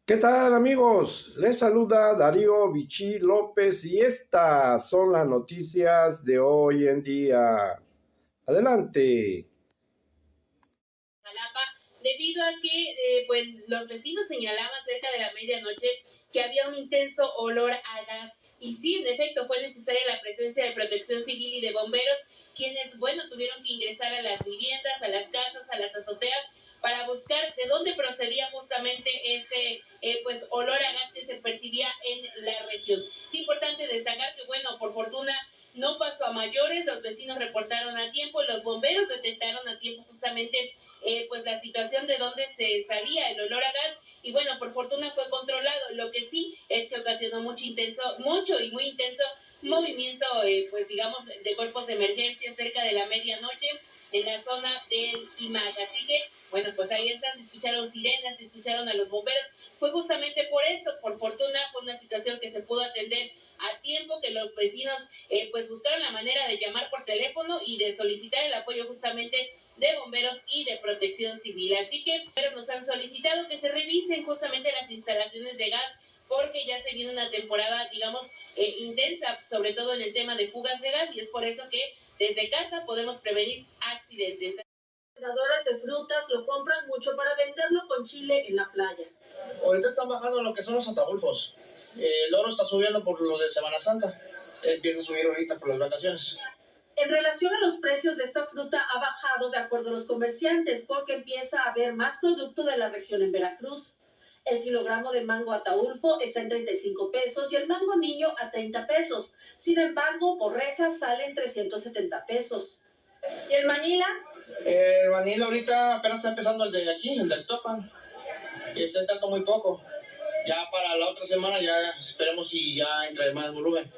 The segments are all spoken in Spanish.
¿Qué tal amigos? Les saluda Darío Vichy López y estas son las noticias de hoy en día. Adelante. Jalapa, debido a que pues, los vecinos señalaban cerca de la medianoche que había un intenso olor a gas. Y sí, en efecto, fue necesaria la presencia de Protección Civil y de bomberos, quienes, tuvieron que ingresar a las viviendas, a las casas, a las azoteas, para buscar de dónde procedía justamente ese olor a gas que se percibía en la región. Es importante destacar que, por fortuna, no pasó a mayores, los vecinos reportaron a tiempo, los bomberos detectaron a tiempo justamente la situación de donde se salía el olor a gas y por fortuna fue controlado. Lo que sí es que ocasionó mucho y muy intenso movimiento, de cuerpos de emergencia cerca de la medianoche en la zona del IMAC. Así que, ahí están, se escucharon sirenas, se escucharon a los bomberos. Fue justamente por esto, por fortuna, fue una situación que se pudo atender a tiempo, que los vecinos buscaron la manera de llamar por teléfono y de solicitar el apoyo justamente de bomberos y de protección civil. Así que nos han solicitado que se revisen justamente las instalaciones de gas, porque ya se viene una temporada, intensa, sobre todo en el tema de fugas de gas, y es por eso que desde casa podemos prevenir accidentes. Vendedoras de frutas lo compran mucho para venderlo con chile en la playa. Ahorita están bajando lo que son los ataulfos. El oro está subiendo por lo de Semana Santa. Empieza a subir ahorita por las vacaciones. En relación a los precios de esta fruta ha bajado de acuerdo a los comerciantes porque empieza a haber más producto de la región en Veracruz. El kilogramo de mango ataulfo está en 35 pesos y el mango niño a 30 pesos. Sin embargo, por rejas sale en 370 pesos. ¿Y el Manila? El Manila ahorita apenas está empezando el de aquí, el del Topan. Está entrando muy poco. Ya para la otra semana ya esperemos si ya entra más volumen.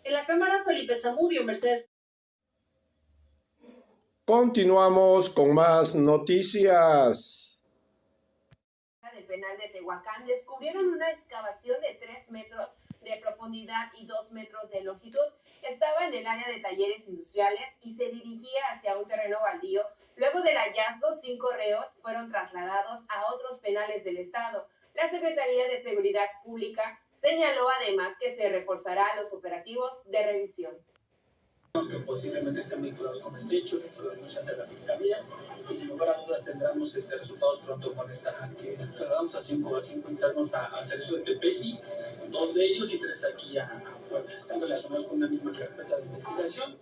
En la cámara, Felipe Zamudio, Mercedes. Continuamos con más noticias. Del penal de Tehuacán descubrieron una excavación de 3 metros de profundidad y 2 metros de longitud. Estaba en el área de talleres industriales y se dirigía hacia un terreno baldío. Luego del hallazgo, 5 reos fueron trasladados a otros penales del estado. La Secretaría de Seguridad Pública señaló además que se reforzará los operativos de revisión. Que posiblemente estén vinculados con este hecho, eso lo denuncian de la Fiscalía, y sin lugar a dudas tendremos resultados pronto con esta, que trasladamos a 5 internos al servicio de Tepeji, 2 de ellos y 3 aquí a Puebla. Están relacionados con una misma carpeta de investigación.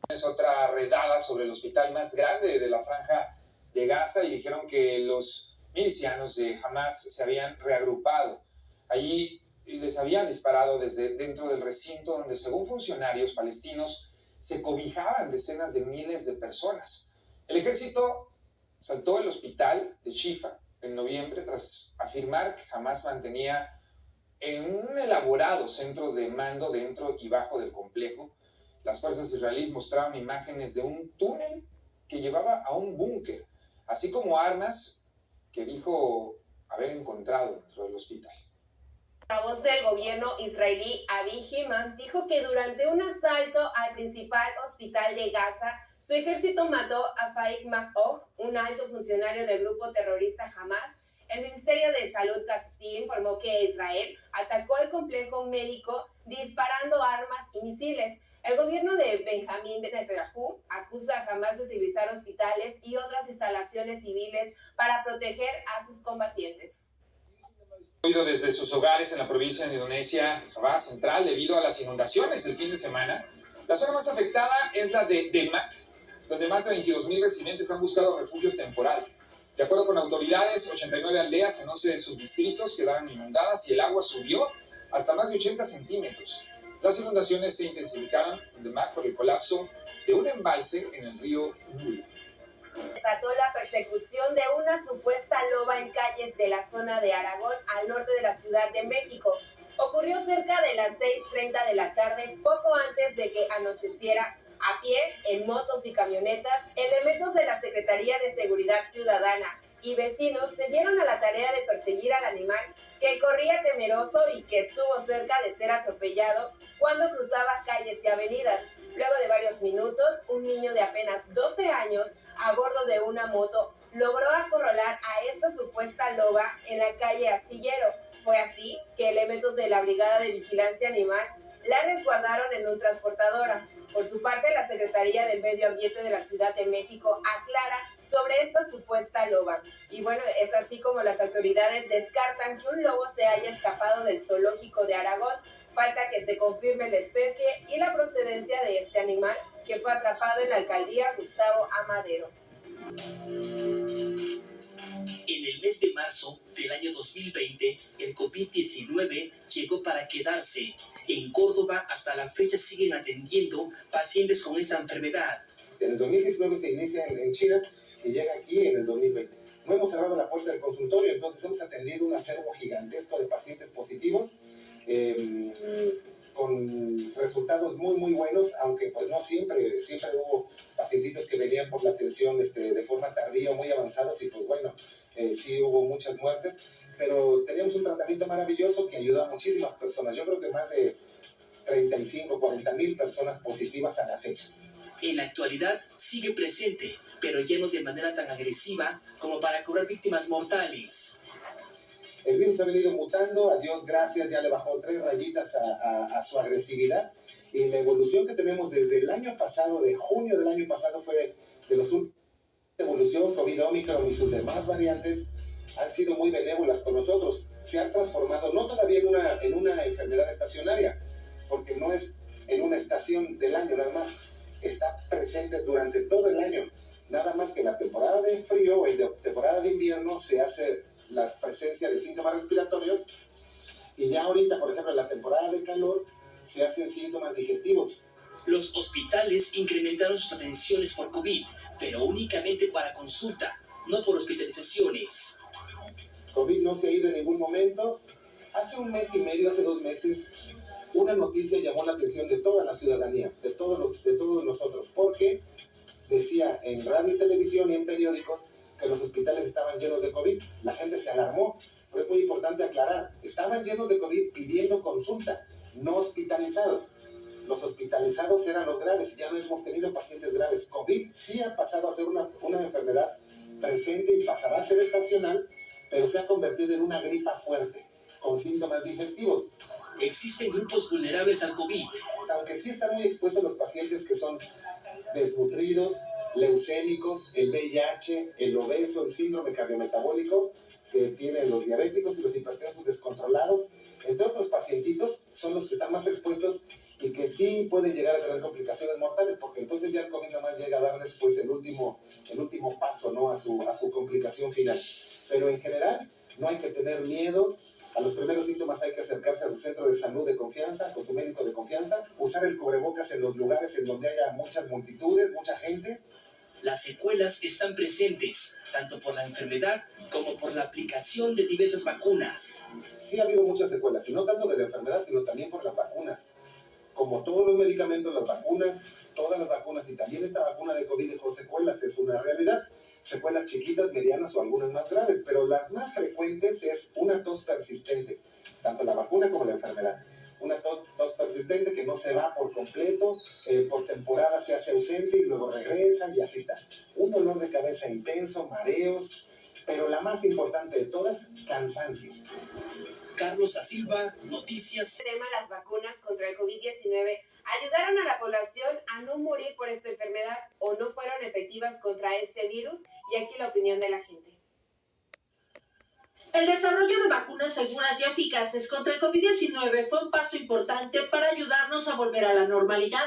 Es otra redada sobre el hospital más grande de la Franja de Gaza y dijeron que los milicianos de Hamas se habían reagrupado. Allí les habían disparado desde dentro del recinto donde, según funcionarios palestinos, se cobijaban decenas de miles de personas. El ejército saltó el hospital de Shifa en noviembre tras afirmar que Hamas mantenía en un elaborado centro de mando dentro y bajo del complejo. Las fuerzas israelíes mostraron imágenes de un túnel que llevaba a un búnker, así como armas que dijo haber encontrado dentro del hospital. La voz del gobierno israelí Avi Himan dijo que durante un asalto al principal hospital de Gaza, su ejército mató a Faik Makhouf, un alto funcionario del grupo terrorista Hamas. El Ministerio de Salud Gazaí informó que Israel atacó el complejo médico disparando armas y misiles. El gobierno de Benjamín Netanyahu acusa a Hamas de utilizar hospitales y otras instalaciones civiles para proteger a sus combatientes. Desde sus hogares en la provincia de Indonesia, Java Central, debido a las inundaciones del fin de semana. La zona más afectada es la de Demak, donde más de 22,000 residentes han buscado refugio temporal. De acuerdo con autoridades, 89 aldeas en 11 subdistritos quedaron inundadas y el agua subió hasta más de 80 centímetros. Las inundaciones se intensificaron en Demak por el colapso de un embalse en el río Nul. Desató la persecución de una supuesta loba en calles de la zona de Aragón, al norte de la Ciudad de México. Ocurrió cerca de las 6:30 de la tarde, poco antes de que anocheciera. A pie, en motos y camionetas, elementos de la Secretaría de Seguridad Ciudadana y vecinos se dieron a la tarea de perseguir al animal que corría temeroso y que estuvo cerca de ser atropellado cuando cruzaba calles y avenidas. Luego de varios minutos, un niño de apenas 12 años, a bordo de una moto, logró acorralar a esta supuesta loba en la calle Astillero. Fue así que elementos de la Brigada de Vigilancia Animal la resguardaron en un transportadora. Por su parte, la Secretaría del Medio Ambiente de la Ciudad de México aclara sobre esta supuesta loba. Y bueno, es así como las autoridades descartan que un lobo se haya escapado del zoológico de Aragón. Falta que se confirme la especie y la procedencia de este animal, que fue atrapado en la alcaldía Gustavo Amadero. En el mes de marzo del año 2020, el COVID-19 llegó para quedarse. En Córdoba, hasta la fecha, siguen atendiendo pacientes con esta enfermedad. En el 2019 se inicia en China y llega aquí en el 2020. No hemos cerrado la puerta del consultorio, entonces hemos atendido un acervo gigantesco de pacientes positivos, con resultados muy buenos, aunque pues no siempre hubo pacientitos que venían por la atención de forma tardía o muy avanzados y pues bueno, sí hubo muchas muertes, pero teníamos un tratamiento maravilloso que ayudó a muchísimas personas. Yo creo que más de 35, 40 mil personas positivas a la fecha. En la actualidad sigue presente, pero ya no de manera tan agresiva como para cobrar víctimas mortales. El virus ha venido mutando, a Dios gracias, ya le bajó 3 rayitas a su agresividad, y la evolución que tenemos desde el año pasado, de junio del año pasado, fue de los últimos. La evolución COVID Omicron y sus demás variantes han sido muy benévolas con nosotros. Se ha transformado, no todavía en una enfermedad estacionaria, porque no es en una estación del año nada más, está presente durante todo el año. Nada más que en la temporada de frío o en la temporada de invierno se hace la presencia de síntomas respiratorios, y ya ahorita, por ejemplo, en la temporada de calor se hacen síntomas digestivos. Los hospitales incrementaron sus atenciones por COVID, pero únicamente para consulta, no por hospitalizaciones. COVID no se ha ido en ningún momento. Hace un mes y medio, hace 2 meses, una noticia llamó la atención de toda la ciudadanía, de todos nosotros, porque decía en radio y televisión y en periódicos que los hospitales estaban llenos de COVID. La gente se alarmó, pero es muy importante aclarar, estaban llenos de COVID pidiendo consulta, no hospitalizados. Los hospitalizados eran los graves y ya no hemos tenido pacientes graves. COVID sí ha pasado a ser una enfermedad presente y pasará a ser estacional, pero se ha convertido en una gripa fuerte, con síntomas digestivos. Existen grupos vulnerables al COVID. Aunque sí están muy expuestos los pacientes que son desnutridos, leucémicos, el VIH, el obeso, el síndrome cardiometabólico, que tienen los diabéticos y los hipertensos descontrolados, entre otros pacientitos, son los que están más expuestos y que sí pueden llegar a tener complicaciones mortales, porque entonces ya el COVID nada más llega a darles pues el último paso, ¿no? a su complicación final. Pero en general no hay que tener miedo. A los primeros síntomas hay que acercarse a su centro de salud de confianza, con su médico de confianza, usar el cubrebocas en los lugares en donde haya muchas multitudes, mucha gente. Las secuelas están presentes, tanto por la enfermedad como por la aplicación de diversas vacunas. Sí ha habido muchas secuelas, y no tanto de la enfermedad, sino también por las vacunas. Como todos los medicamentos, las vacunas, todas las vacunas, y también esta vacuna de COVID dejó secuelas, es una realidad. Secuelas chiquitas, medianas o algunas más graves, pero las más frecuentes es una tos persistente, tanto la vacuna como la enfermedad. Una tos persistente que no se va por completo, por temporada se hace ausente y luego regresa y así está. Un dolor de cabeza intenso, mareos, pero la más importante de todas, cansancio. Carlos Da Silva, Noticias. El tema, las vacunas contra el COVID-19 ayudaron a la población a no morir por esta enfermedad o no fueron efectivas contra este virus, y aquí la opinión de la gente. El desarrollo de vacunas seguras y eficaces contra el COVID-19 fue un paso importante para ayudarnos a volver a la normalidad.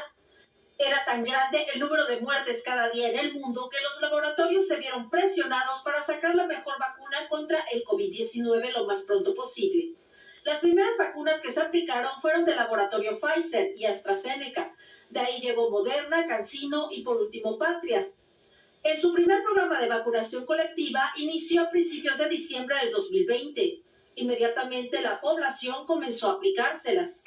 Era tan grande el número de muertes cada día en el mundo que los laboratorios se vieron presionados para sacar la mejor vacuna contra el COVID-19 lo más pronto posible. Las primeras vacunas que se aplicaron fueron del laboratorio Pfizer y AstraZeneca. De ahí llegó Moderna, CanSino y por último Patria. En su primer programa de vacunación colectiva inició a principios de diciembre del 2020. Inmediatamente la población comenzó a aplicárselas.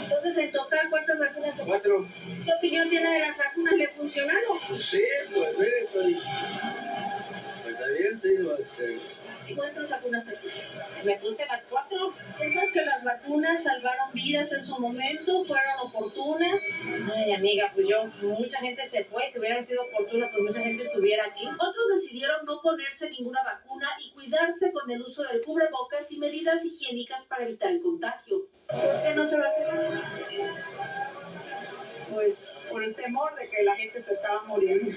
Entonces, en total, ¿cuántas vacunas se 4. ¿Qué opinión tiene de las vacunas? ¿Le funcionaron? Sí, pues mire, pues está bien, sí, ¿Cuántas vacunas se puso? Me puse las 4. ¿Piensas que las vacunas salvaron vidas en su momento? ¿Fueron oportunas? Ay, amiga, pues mucha gente se fue. Si hubieran sido oportunas, pues mucha gente estuviera aquí. Otros decidieron no ponerse ninguna vacuna y cuidarse con el uso del cubrebocas y medidas higiénicas para evitar el contagio. ¿Por qué no se vacunaron? Pues por el temor de que la gente se estaba muriendo.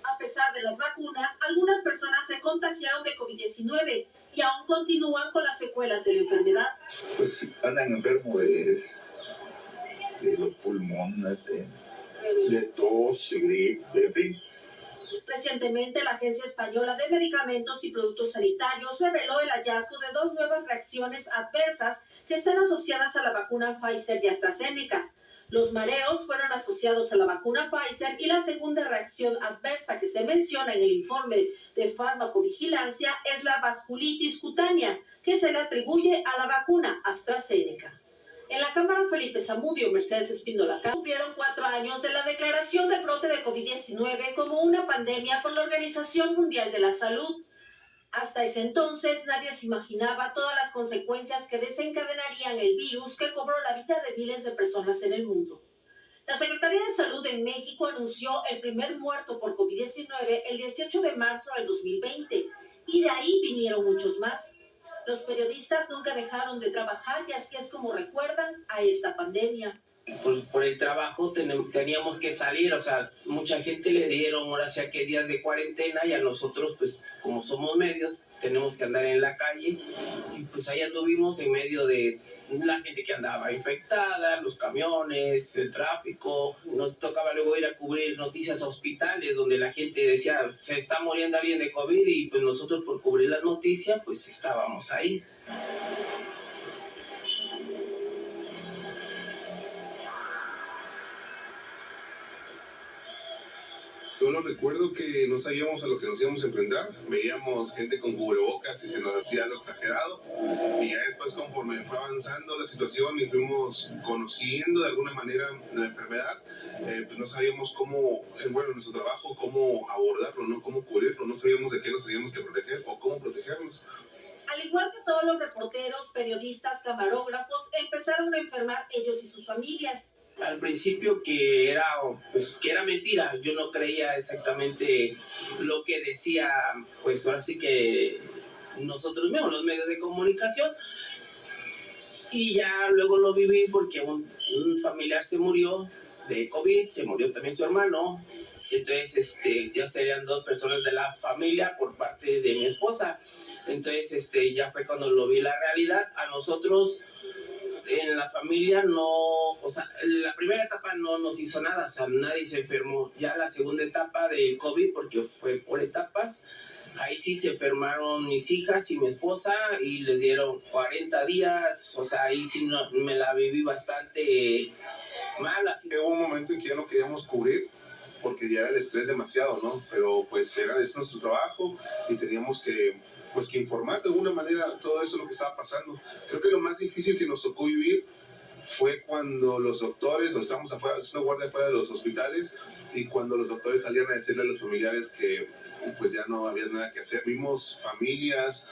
A pesar de las vacunas, algunas personas se contagiaron de COVID-19 y aún continúan con las secuelas de la enfermedad. Pues andan enfermos de los pulmones, de tos, de gripe, en fin. Recientemente, la Agencia Española de Medicamentos y Productos Sanitarios reveló el hallazgo de 2 nuevas reacciones adversas que están asociadas a la vacuna Pfizer y AstraZeneca. Los mareos fueron asociados a la vacuna Pfizer y la segunda reacción adversa que se menciona en el informe de farmacovigilancia es la vasculitis cutánea, que se le atribuye a la vacuna AstraZeneca. En la Cámara, Felipe Zamudio, Mercedes Espíndola cumplieron 4 años de la declaración del brote de COVID-19 como una pandemia por la Organización Mundial de la Salud. Hasta ese entonces, nadie se imaginaba todas las consecuencias que desencadenarían el virus que cobró la vida de miles de personas en el mundo. La Secretaría de Salud en México anunció el primer muerto por COVID-19 el 18 de marzo del 2020 y de ahí vinieron muchos más. Los periodistas nunca dejaron de trabajar y así es como recuerdan a esta pandemia. Por el trabajo teníamos que salir, o sea, mucha gente le dieron ahora sea que días de cuarentena y a nosotros, pues como somos medios, tenemos que andar en la calle y pues ahí anduvimos en medio de la gente que andaba infectada, los camiones, el tráfico. Nos tocaba luego ir a cubrir noticias a hospitales donde la gente decía, se está muriendo alguien de COVID y pues nosotros por cubrir la noticia, pues estábamos ahí. Yo lo recuerdo que no sabíamos a lo que nos íbamos a enfrentar. Veíamos gente con cubrebocas y se nos hacía lo exagerado. Y ya después, conforme fue avanzando la situación y fuimos conociendo de alguna manera la enfermedad, pues no sabíamos cómo, bueno, nuestro trabajo, cómo abordarlo, ¿no? Cómo cubrirlo. No sabíamos de qué nos teníamos que proteger o cómo protegernos. Al igual que todos los reporteros, periodistas, camarógrafos, empezaron a enfermar ellos y sus familias. Al principio que era mentira, yo no creía exactamente lo que decía, pues ahora sí que nosotros mismos, los medios de comunicación, y ya luego lo viví porque un familiar se murió de COVID, se murió también su hermano, entonces ya serían 2 personas de la familia por parte de mi esposa, entonces ya fue cuando lo vi la realidad. A nosotros en la familia no, o sea, la primera etapa no nos hizo nada, o sea, nadie se enfermó. Ya la segunda etapa del COVID, porque fue por etapas, ahí sí se enfermaron mis hijas y mi esposa y les dieron 40 días, o sea, ahí sí me la viví bastante mal. Así. Hubo un momento en que ya no queríamos cubrir porque ya era el estrés demasiado, ¿no? Pero pues es nuestro trabajo y teníamos que informar de alguna manera todo eso lo que estaba pasando. Creo que lo más difícil que nos tocó vivir fue cuando los doctores, estábamos afuera, haciendo guardia afuera de los hospitales, y cuando los doctores salían a decirle a los familiares que pues ya no había nada que hacer. Vimos familias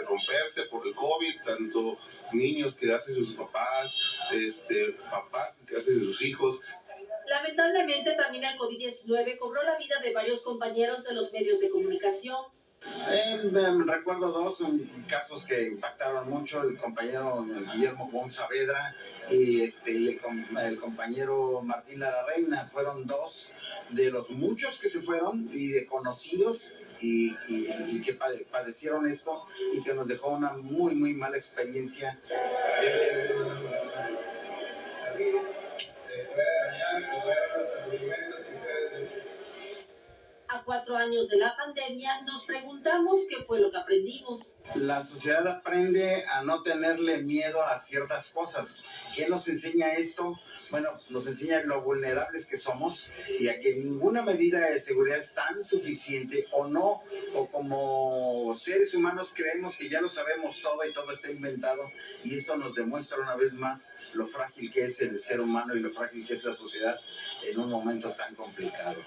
romperse por el COVID, tanto niños quedarse sin sus papás, papás quedarse sin sus hijos. Lamentablemente, también el COVID-19 cobró la vida de varios compañeros de los medios de comunicación. Recuerdo 2 casos que impactaron mucho: el compañero Guillermo Bon Saavedra y el compañero Martín Larrareina. Fueron 2 de los muchos que se fueron y de conocidos y que padecieron esto y que nos dejó una muy, muy mala experiencia. A 4 años de la pandemia, nos preguntamos qué fue lo que aprendimos. La sociedad aprende a no tenerle miedo a ciertas cosas. ¿Qué nos enseña esto? Bueno, nos enseña lo vulnerables que somos y a que ninguna medida de seguridad es tan suficiente o como seres humanos creemos que ya lo sabemos todo y todo está inventado, y esto nos demuestra una vez más lo frágil que es el ser humano y lo frágil que es la sociedad en un momento tan complicado.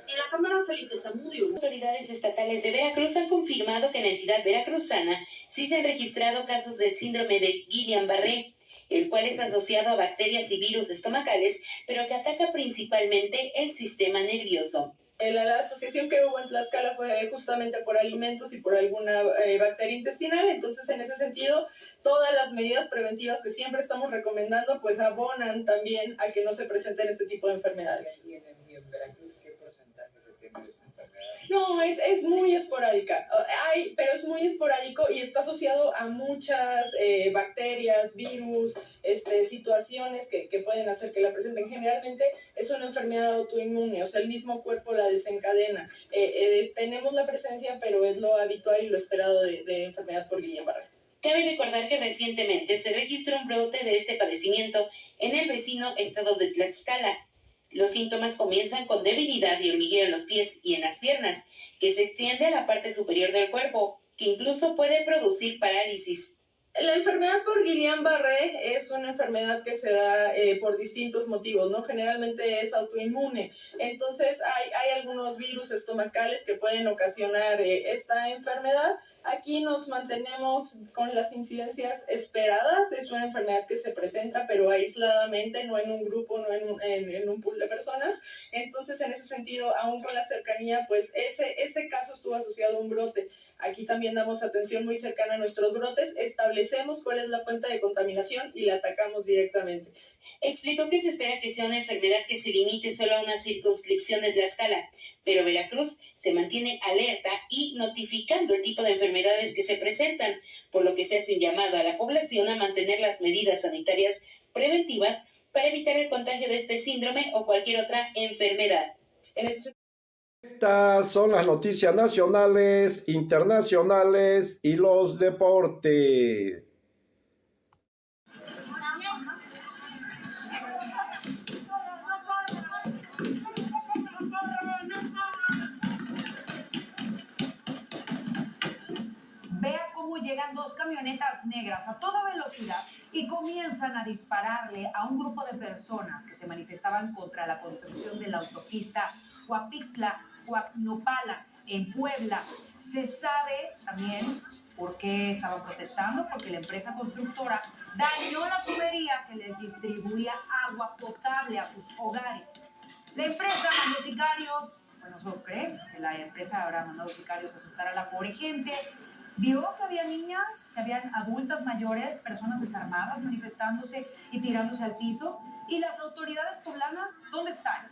En la Cámara, Felipe Zamudio. Autoridades estatales de Veracruz han confirmado que en la entidad veracruzana sí se han registrado casos del síndrome de Guillain-Barré, el cual es asociado a bacterias y virus estomacales, pero que ataca principalmente el sistema nervioso. La asociación que hubo en Tlaxcala fue justamente por alimentos y por alguna bacteria intestinal, entonces en ese sentido todas las medidas preventivas que siempre estamos recomendando pues abonan también a que no se presenten este tipo de enfermedades. ¿Y en Veracruz qué porcentaje se tiene de esta enfermedad? No, es muy esporádica, pero es muy esporádico y está asociado a muchas bacterias, virus, situaciones que pueden hacer que la presenten. Generalmente es una enfermedad autoinmune, o sea, el mismo cuerpo la desencadena. Tenemos la presencia, pero es lo habitual y lo esperado de enfermedad por Guillain-Barré. Cabe recordar que recientemente se registró un brote de este padecimiento en el vecino estado de Tlaxcala. Los síntomas comienzan con debilidad y hormigueo en los pies y en las piernas, que se extiende a la parte superior del cuerpo, que incluso puede producir parálisis. La enfermedad por Guillain-Barré es una enfermedad que se da por distintos motivos, ¿no? Generalmente es autoinmune. Entonces hay algunos virus estomacales que pueden ocasionar esta enfermedad. Aquí nos mantenemos con las incidencias esperadas. Es una enfermedad que se presenta, pero aisladamente, no en un grupo, no en un pool de personas. Entonces, en ese sentido, aún con la cercanía, pues ese caso estuvo asociado a un brote. Aquí también damos atención muy cercana a nuestros brotes, establecemos cuál es la fuente de contaminación y la atacamos directamente. Explicó que se espera que sea una enfermedad que se limite solo a una circunscripción de Tlaxcala, pero Veracruz se mantiene alerta y notificando el tipo de enfermedades que se presentan, por lo que se hace un llamado a la población a mantener las medidas sanitarias preventivas para evitar el contagio de este síndrome o cualquier otra enfermedad. Estas son las noticias nacionales, internacionales y los deportes. Vea cómo llegan dos camionetas negras a toda velocidad y comienzan a dispararle a un grupo de personas que se manifestaban contra la construcción de la autopista Huapixtla-Huacnopala en Puebla. Se sabe también por qué estaban protestando, porque la empresa constructora dañó la tubería que les distribuía agua potable a sus hogares. La empresa mandó sicarios, bueno, solo cree que la empresa habrá mandado sicarios a asustar a la pobre gente. Vio que había niñas, que habían adultas mayores, personas desarmadas manifestándose y tirándose al piso. ¿Y las autoridades poblanas dónde están?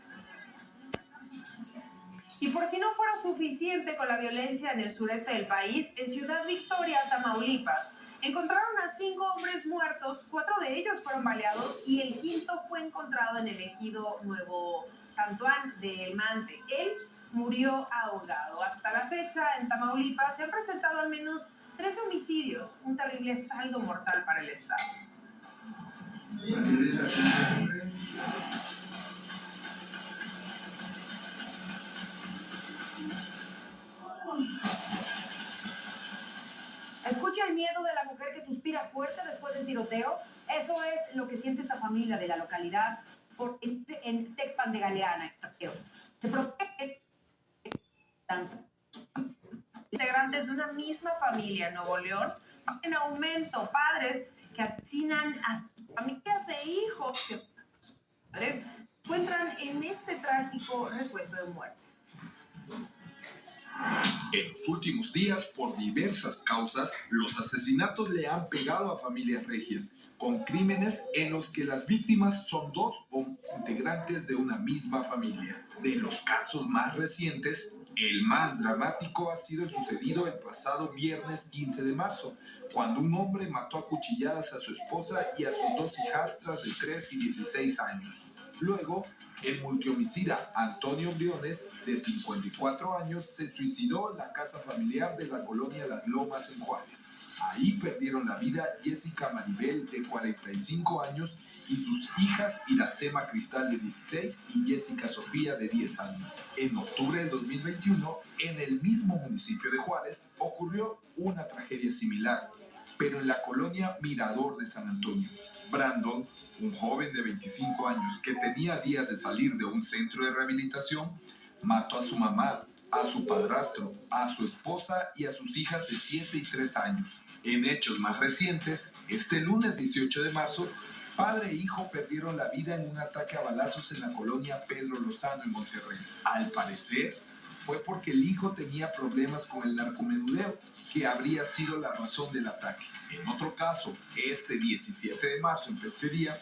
Y por si no fuera suficiente con la violencia en el sureste del país, en Ciudad Victoria, Tamaulipas, encontraron a 5 hombres muertos, 4 de ellos fueron baleados y el quinto fue encontrado en el ejido Nuevo Cantuán de El Mante. Él murió ahogado. Hasta la fecha, en Tamaulipas se han presentado al menos 13 homicidios, un terrible saldo mortal para el Estado. ¿Escucha el miedo de la mujer que suspira fuerte después del tiroteo? Eso es lo que siente esta familia de la localidad en Tecpan de Galeana. Se protege integrantes de una misma familia en Nuevo León en aumento, padres que asesinan a sus familias e hijos que sus padres encuentran en este trágico recuento de muertes. En los últimos días, por diversas causas, los asesinatos le han pegado a familias regias, con crímenes en los que las víctimas son 2 o integrantes de una misma familia. De los casos más recientes, el más dramático ha sido el sucedido el pasado viernes 15 de marzo, cuando un hombre mató a cuchilladas a su esposa y a sus 2 hijastras de 3 y 16 años. Luego, el multihomicida Antonio Briones, de 54 años, se suicidó en la casa familiar de la colonia Las Lomas en Juárez. Ahí perdieron la vida Jessica Maribel, de 45 años, y sus hijas Iracema Cristal, de 16, y Jessica Sofía, de 10 años. En octubre del 2021, en el mismo municipio de Juárez, ocurrió una tragedia similar, pero en la colonia Mirador de San Antonio. Brandon, un joven de 25 años que tenía días de salir de un centro de rehabilitación, Mató a su mamá, a su padrastro, a su esposa y a sus hijas de 7 y 3 años. En hechos más recientes, este lunes 18 de marzo, padre e hijo perdieron la vida en un ataque a balazos en la colonia Pedro Lozano en Monterrey. Al parecer, fue porque el hijo tenía problemas con el narcomenudeo, que habría sido la razón del ataque. En otro caso, este 17 de marzo en Pesquería,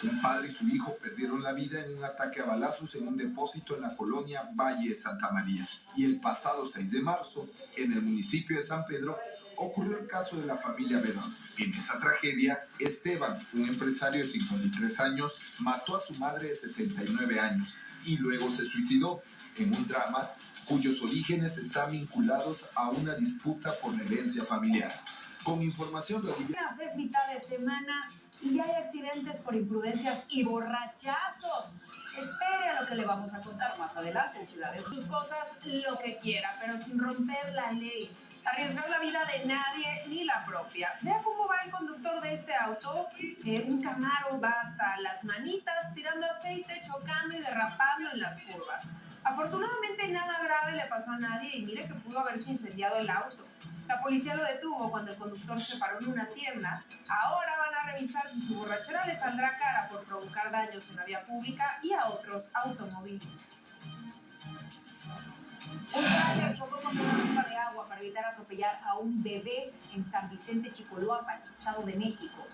un padre y su hijo perdieron la vida en un ataque a balazos en un depósito en la colonia Valle de Santa María. Y el pasado 6 de marzo, en el municipio de San Pedro, ocurrió el caso de la familia Verón. En esa tragedia, Esteban, un empresario de 53 años, mató a su madre de 79 años y luego se suicidó en un drama cuyos orígenes están vinculados a una disputa por la herencia familiar. Con información de Apenas es mitad de semana y ya hay accidentes por imprudencias y borrachazos. Espere a lo que le vamos a contar más adelante en Ciudades. Sus cosas, lo que quiera, pero sin romper la ley. Arriesgar la vida de nadie ni la propia. Vea cómo va el conductor de este auto. Un Camaro va hasta las manitas, tirando aceite, chocando y derrapando en las curvas. Afortunadamente nada grave le pasó a nadie y mire que pudo haberse incendiado el auto. La policía lo detuvo cuando el conductor se paró en una tienda. Ahora van a revisar si su borrachera le saldrá cara por provocar daños en la vía pública y a otros automóviles. Un tráiler chocó contra una bomba de agua para evitar atropellar a un bebé en San Vicente Chicoloapan, Estado de México.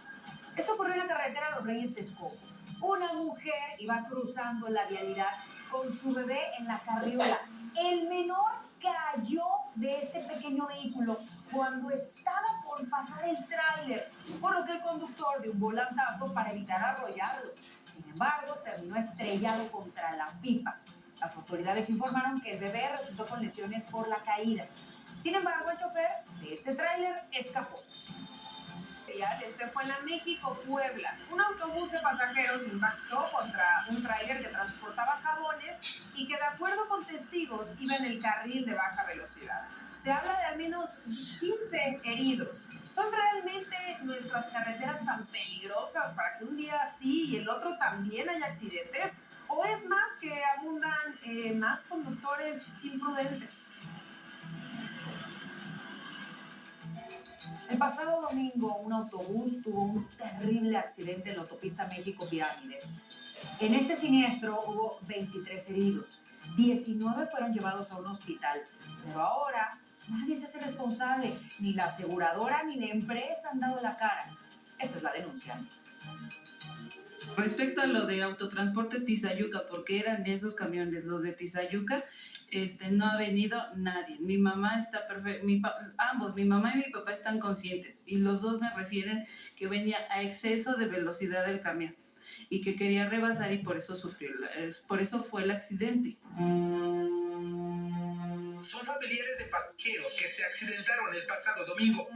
Esto ocurrió en la carretera Los Reyes Texcoco. Una mujer iba cruzando la vialidad con su bebé en la carriola. El menor cayó de este pequeño vehículo cuando estaba por pasar el tráiler, por lo que el conductor dio un volantazo para evitar arrollarlo. Sin embargo, terminó estrellado contra la pipa. Las autoridades informaron que el bebé resultó con lesiones por la caída. Sin embargo, el chofer de este tráiler escapó. Este fue en la México-Puebla. Un autobús de pasajeros impactó contra un tráiler que transportaba jabones y que, de acuerdo con testigos, iba en el carril de baja velocidad. Se habla de al menos 15 heridos. ¿Son realmente nuestras carreteras tan peligrosas para que un día sí y el otro también haya accidentes? ¿O es más que abundan más conductores imprudentes? El pasado domingo, un autobús tuvo un terrible accidente en la autopista México-Pirámides. En este siniestro hubo 23 heridos. 19 fueron llevados a un hospital. Pero ahora nadie se hace responsable. Ni la aseguradora ni la empresa han dado la cara. Esta es la denuncia. Respecto a lo de Autotransportes Tizayuca, porque eran esos camiones, los de Tizayuca, no ha venido nadie. Mi mamá está perfecta, ambos, mi mamá y mi papá están conscientes y los dos me refieren que venía a exceso de velocidad del camión y que quería rebasar y por eso por eso fue el accidente. Son familiares de pasajeros que se accidentaron el pasado domingo.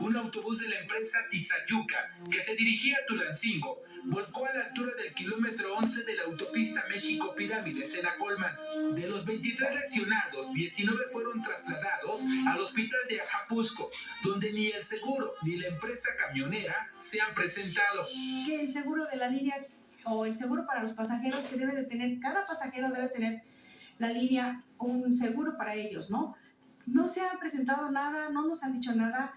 Un autobús de la empresa Tizayuca, que se dirigía a Tulancingo, volcó a la altura del kilómetro 11 de la autopista México-Pirámides en Acolman. De los 23 lesionados, 19 fueron trasladados al hospital de Ajapusco, donde ni el seguro ni la empresa camionera se han presentado. Que el seguro de la línea o el seguro para los pasajeros que debe de tener, cada pasajero debe tener la línea un seguro para ellos, ¿no? No se ha presentado nada, no nos han dicho nada.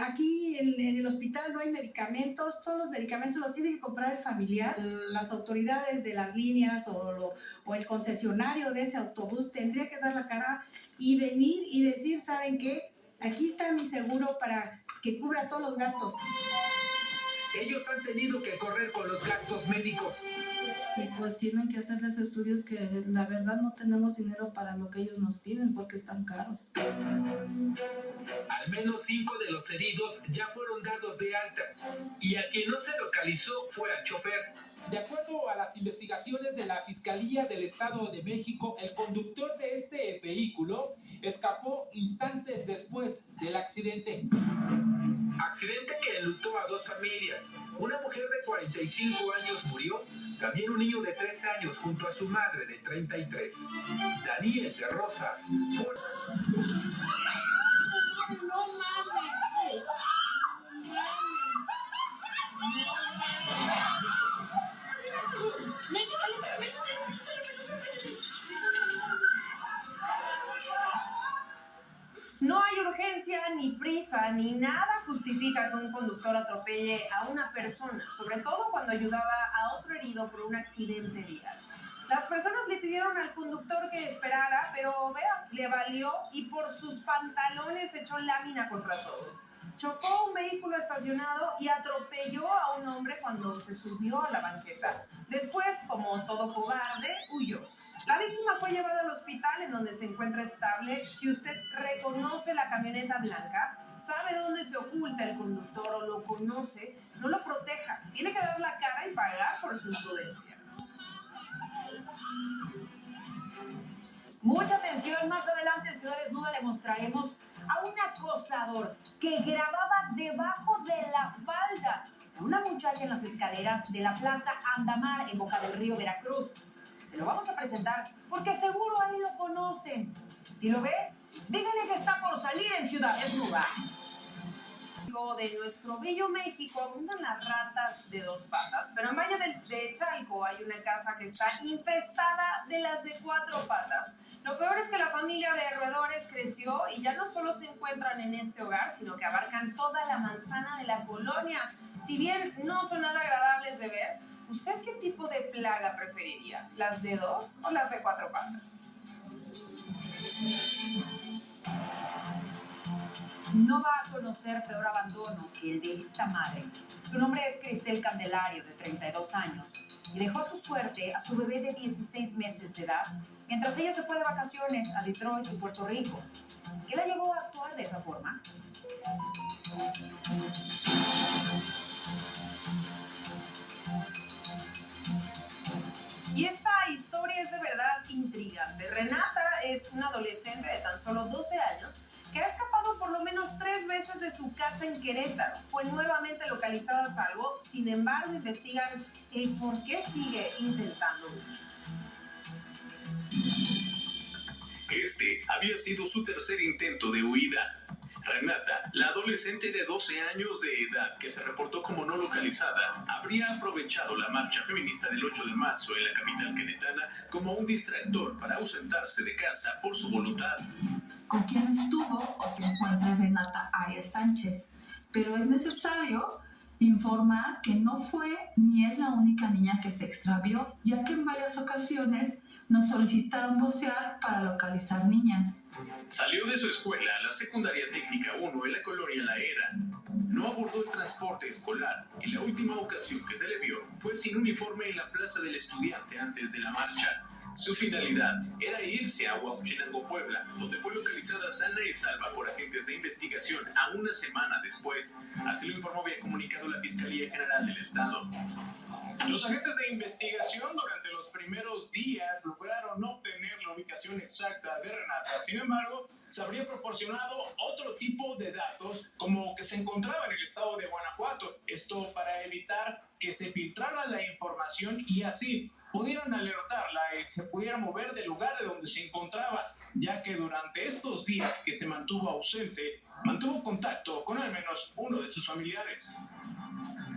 Aquí en el hospital no hay medicamentos, todos los medicamentos los tiene que comprar el familiar. Las autoridades de las líneas o el concesionario de ese autobús tendría que dar la cara y venir y decir, ¿saben qué? Aquí está mi seguro para que cubra todos los gastos. Ellos han tenido que correr con los gastos médicos. Y pues tienen que hacerles estudios que la verdad no tenemos dinero para lo que ellos nos piden porque están caros. Al menos 5 de los heridos ya fueron dados de alta y a quien no se localizó fue al chofer. De acuerdo a las investigaciones de la Fiscalía del Estado de México, el conductor de este vehículo escapó instantes después del accidente. Accidente que enlutó a 2 familias. Una mujer de 45 años murió, también un niño de 3 años junto a su madre de 33. Daniel de Rosas fue... prisa ni nada justifica que un conductor atropelle a una persona, sobre todo cuando ayudaba a otro herido por un accidente vial. Las personas le pidieron al conductor que esperara, pero vea, le valió y por sus pantalones echó lámina contra todos. Chocó un vehículo estacionado y atropelló a un hombre cuando se subió a la banqueta. Después, como todo cobarde, huyó. La víctima fue llevada al hospital en donde se encuentra estable. Si usted reconoce la camioneta blanca, sabe dónde se oculta el conductor o lo conoce, no lo proteja. Tiene que dar la cara y pagar por su imprudencia. Mucha atención, más adelante en Ciudad Desnuda le mostraremos a un acosador que grababa debajo de la falda a una muchacha en las escaleras de la Plaza Andamar en Boca del Río, Veracruz. Se lo vamos a presentar porque seguro ahí lo conocen. Si lo ve, díganle que está por salir en Ciudad Desnuda. De nuestro bello México abundan las ratas de dos patas, pero en Valle de Chalco hay una casa que está infestada de las de cuatro patas. Lo peor es que la familia de roedores creció y ya no solo se encuentran en este hogar, sino que abarcan toda la manzana de la colonia. Si bien no son nada agradables de ver, ¿usted qué tipo de plaga preferiría? ¿Las de dos o las de cuatro patas? No va a conocer peor abandono que el de esta madre. Su nombre es Cristel Candelario, de 32 años, y dejó a su suerte a su bebé de 16 meses de edad mientras ella se fue de vacaciones a Detroit y Puerto Rico. ¿Qué la llevó a actuar de esa forma? Y esta historia es de verdad intrigante. Renata es una adolescente de tan solo 12 años que ha escapado por lo menos 3 veces de su casa en Querétaro. Fue nuevamente localizada a salvo, sin embargo investigan el por qué sigue intentando huir. Este había sido su tercer intento de huida. Renata, la adolescente de 12 años de edad que se reportó como no localizada, habría aprovechado la marcha feminista del 8 de marzo en la capital queretana como un distractor para ausentarse de casa por su voluntad. Con quien estuvo o se encuentra Renata Arias Sánchez, pero es necesario informar que no fue ni es la única niña que se extravió, ya que en varias ocasiones nos solicitaron vocear para localizar niñas. Salió de su escuela, la secundaria técnica 1 en la colonia La Era. No abordó el transporte escolar y la última ocasión que se le vio fue sin uniforme en la Plaza del Estudiante antes de la marcha. Su finalidad era irse a Huauchinango, Puebla, donde fue localizada sana y salva por agentes de investigación a una semana después. Así lo informó vía comunicado la Fiscalía General del Estado. Los agentes de investigación durante los primeros días lograron obtener la ubicación exacta de Renata. Sin embargo, se habría proporcionado otro tipo de datos, como que se encontraba en el estado de Guanajuato. Esto para evitar que se filtrara la información y así pudieran alertarla y se pudiera mover del lugar de donde se encontraba, ya que durante estos días que se mantuvo ausente, mantuvo contacto con al menos uno de sus familiares.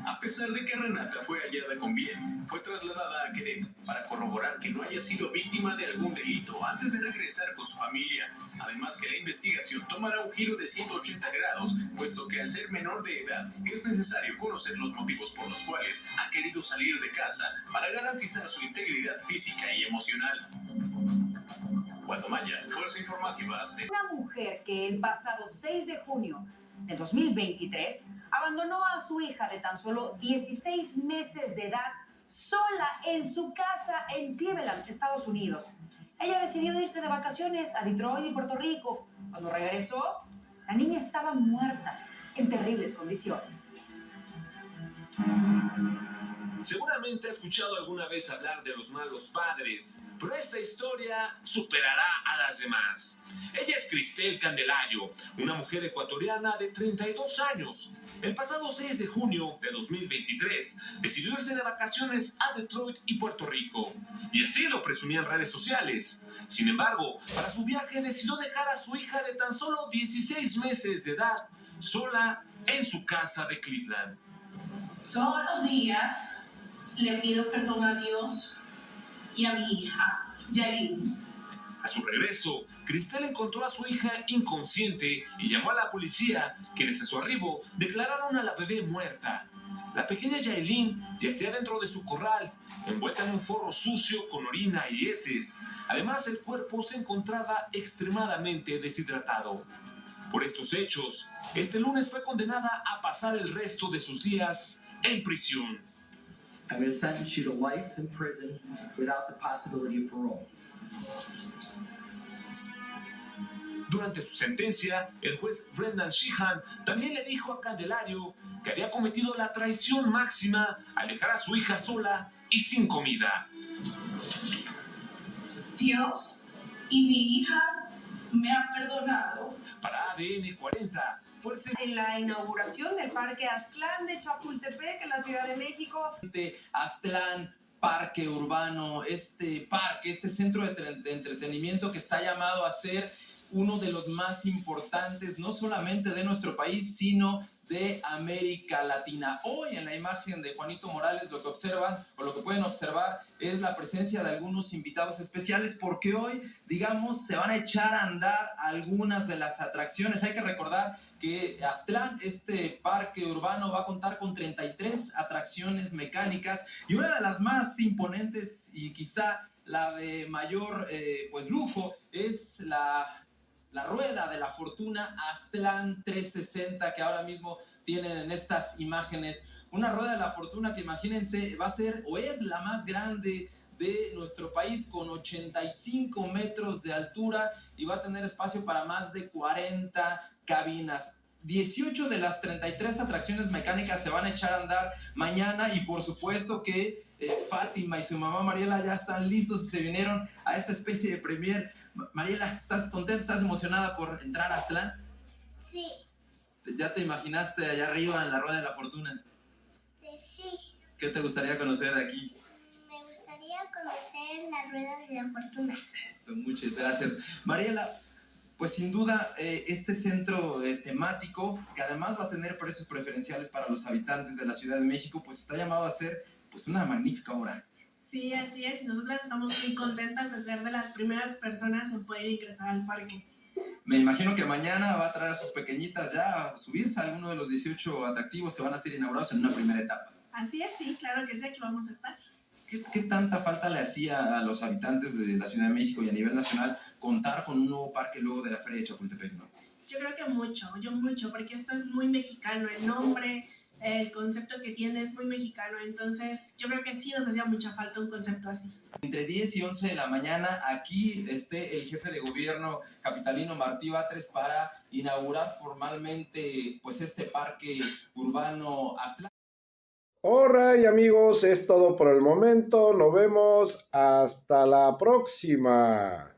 A pesar de que Renata fue hallada con bien, fue trasladada a Querétaro para corroborar que no haya sido víctima de algún delito antes de regresar con su familia. Además que la investigación tomará un giro de 180 grados, puesto que al ser menor de edad es necesario conocer los motivos por los cuales ha querido salir de casa para garantizar su integridad física y emocional. Guatemala, Fuerza Informativa. Una mujer que el pasado 6 de junio de 2023 abandonó a su hija de tan solo 16 meses de edad sola en su casa en Cleveland, Estados Unidos. Ella decidió irse de vacaciones a Detroit y Puerto Rico. Cuando regresó, la niña estaba muerta en terribles condiciones. Seguramente ha escuchado alguna vez hablar de los malos padres, pero esta historia superará a las demás. Ella es Cristel Candelario, una mujer ecuatoriana de 32 años. El pasado 6 de junio de 2023 decidió irse de vacaciones a Detroit y Puerto Rico, y así lo presumía en redes sociales. Sin embargo, para su viaje decidió dejar a su hija de tan solo 16 meses de edad sola en su casa de Cleveland. Todos los días le pido perdón a Dios y a mi hija, Yarin. A su regreso, Cristel encontró a su hija inconsciente y llamó a la policía, quienes a su arribo declararon a la bebé muerta. La pequeña Yailin yacía dentro de su corral, envuelta en un forro sucio con orina y heces. Además, el cuerpo se encontraba extremadamente deshidratado. Por estos hechos, este lunes fue condenada a pasar el resto de sus días en prisión. I'm going to sentence you to life in prison without the possibility of parole. Durante su sentencia, el juez Brendan Sheehan también le dijo a Candelario que había cometido la traición máxima al dejar a su hija sola y sin comida. Dios y mi hija me han perdonado. Para ADN 40, en la inauguración del Parque Aztlán de Chapultepec, en la Ciudad de México. Aztlán, parque urbano, este centro de entretenimiento que está llamado a ser uno de los más importantes, no solamente de nuestro país, sino de América Latina. Hoy en la imagen de Juanito Morales lo que observan, o lo que pueden observar, es la presencia de algunos invitados especiales, porque hoy, digamos, se van a echar a andar algunas de las atracciones. Hay que recordar que Aztlán, este parque urbano, va a contar con 33 atracciones mecánicas, y una de las más imponentes y quizá la de mayor pues lujo es la rueda de la fortuna Aztlán 360, que ahora mismo tienen en estas imágenes. Una rueda de la fortuna que, imagínense, va a ser o es la más grande de nuestro país, con 85 metros de altura, y va a tener espacio para más de 40 cabinas. 18 de las 33 atracciones mecánicas se van a echar a andar mañana, y por supuesto que Fátima y su mamá Mariela ya están listos y se vinieron a esta especie de premier. Mariela, ¿estás contenta? ¿Estás emocionada por entrar a Aztlán? Sí. ¿Ya te imaginaste allá arriba en la Rueda de la Fortuna? Sí. ¿Qué te gustaría conocer de aquí? Me gustaría conocer la Rueda de la Fortuna. Muchas gracias. Mariela, pues sin duda este centro temático, que además va a tener precios preferenciales para los habitantes de la Ciudad de México, pues está llamado a ser pues una magnífica obra. Sí, así es, y nosotras estamos muy contentas de ser de las primeras personas en poder ingresar al parque. Me imagino que mañana va a traer a sus pequeñitas ya a subirse a alguno de los 18 atractivos que van a ser inaugurados en una primera etapa. Así es, sí, claro que sí, aquí vamos a estar. ¿Qué tanta falta le hacía a los habitantes de la Ciudad de México y a nivel nacional contar con un nuevo parque luego de la Feria de Chapultepec, ¿no? Yo creo que mucho, porque esto es muy mexicano, el nombre, el concepto que tiene es muy mexicano, entonces yo creo que sí nos hacía mucha falta un concepto así. Entre 10 y 11 de la mañana aquí esté el jefe de gobierno capitalino Martí Batres para inaugurar formalmente pues este parque urbano Aztlán. Alright, amigos, es todo por el momento. Nos vemos hasta la próxima.